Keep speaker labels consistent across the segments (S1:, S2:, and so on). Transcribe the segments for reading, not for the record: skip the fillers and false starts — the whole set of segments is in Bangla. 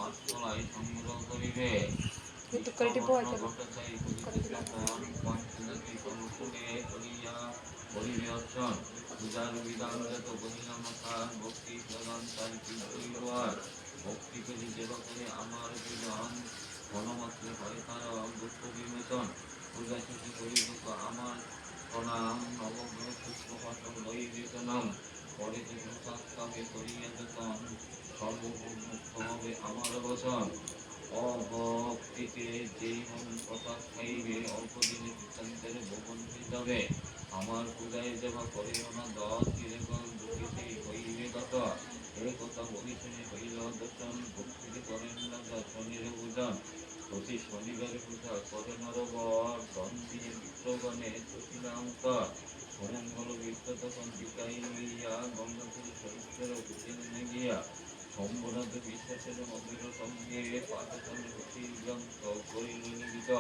S1: পাঠশালায় সংগ্রহ করিবে।
S2: একটু করে টিপো এটা
S1: ভট্টাচার্য করিতে তখন পঞ্চজাতি সর্বসুরে করিয়া করিবে অর্চন। পূজার বিধানগত বহিলাম খান ভক্তি প্রদান তার কীর্তন ভক্তি করি যেবা করে আমার পূজন ঘনমাত্রে হয় তার দুঃখ বিমোচন। পূজা শেষে করিব তো আমার প্রণাম নবগ্রহ পুষ্প ফসল লইবে নাম। পরে যে প্রসাদ পাবে করিয়া যতন সর্বমুক্ত হবে আমার বচন। অভক্তিতে যেই মন প্রসাদ খাইবে অল্প দিনে পিতান্তের ভবন যাবে। আমার পূজায় যেবা করিও না দল চিরকাল দুঃখী সেই হইবে গত। এই কথা বলি শুনি হইল দর্শন ভক্তিতে করেন না শনির পূজন। প্রতি শনিবারে পূজা করে নরবর ধন দিয়ে বিপ্রগণে চটিলাঙ্কর। সমঙ্গল বিপ্র তখন বিকাইয়া গঙ্গাপুরী চরিত্রের উচিনে গিয়া সম্বরাধ বিশ্বাসের মধুর সঙ্গে পাঠচন্দ্র গ্রন্থ করিল নিবিত।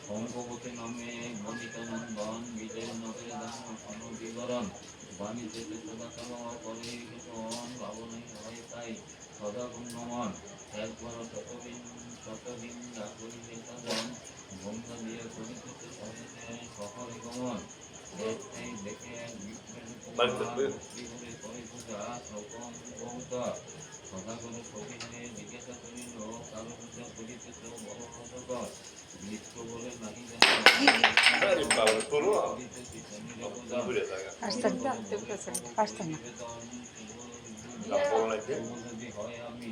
S1: শঙ্কপতি নামে বণিত নন্দন বিজয়নগরে দাম অনুবিবরণ। বাণিজ্যতে সদাকাল করে ভীষণ ভাবনাই হয় তাই সদা পুণ্যমন। একবার শতদিন যা করিবে সাধন গঙ্গা দিয়ে করিতেছে শহরে গমন। একটাই দেখে এক বিপ্রের ভক্তি করে করে পূজা শ্রবণ বহুত। সদাগরে সবিনয়ে জিজ্ঞাসা করিল কারো পূজা করিতেছ বড় কতকর। মিত্র বলে নাহি যদি হয় আমি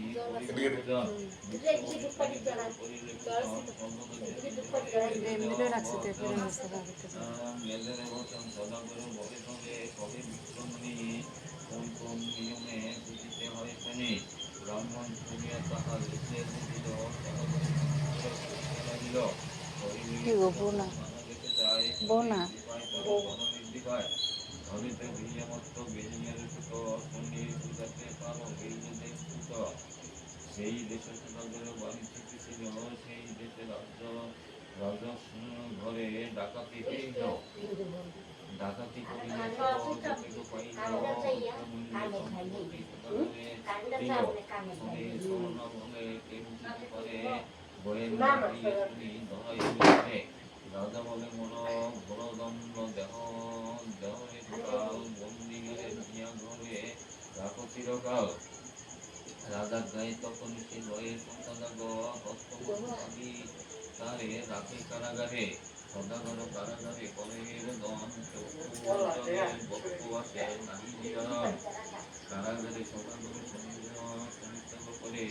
S1: মেজরে বচন সদাগর বলে তবে কবে বিক্রম নিয়ে কোন কোন নিয়মে বুঝিতে হয় শুনি। ব্রাহ্মণ শুনিয়া তাহা লিখিয়া দিল সদাগরে করিতে লাগিল। ধরিতে হইয়া মাত্র বেলিয়ার সুত শনির পূজাতে পারো হইলে দেশ সুত। সেই দেশে সদাগর বাড়ি ছিল সেই দেশে রাজ্য রাজা ঘরে ডাকাতি হইল। ডাকাতি করিলে পাইল সম্পত্তি সদাগরে দিল। স্বর্ণ বলে কেউ যদি পারে গোয়েন্দা হইয়া শুনি ধরাইবে। রাজা বলে মন ঘোরদণ্ড দেহ দেহরে কাল বন্দিগরে নিয়া ঘরে রাখো চিরকাল। রাজার গায়ে তখন সে লয়ে সদাগ হস্তমতি তারে রাখে কারাগারে। সদাগর কারাগারে করে দন চক্ষু বক্ষ আসে নাহি নিবারণ। কারাগারে সদাগর সমিত্র করে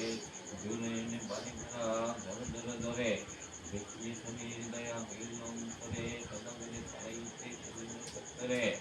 S1: জুনে বাড়ি ঘোড়া ধরে ধরে ধরে। দেখিয়ে শনির দয়া হইল অন্তরে সদাগরে ছাড়াইতে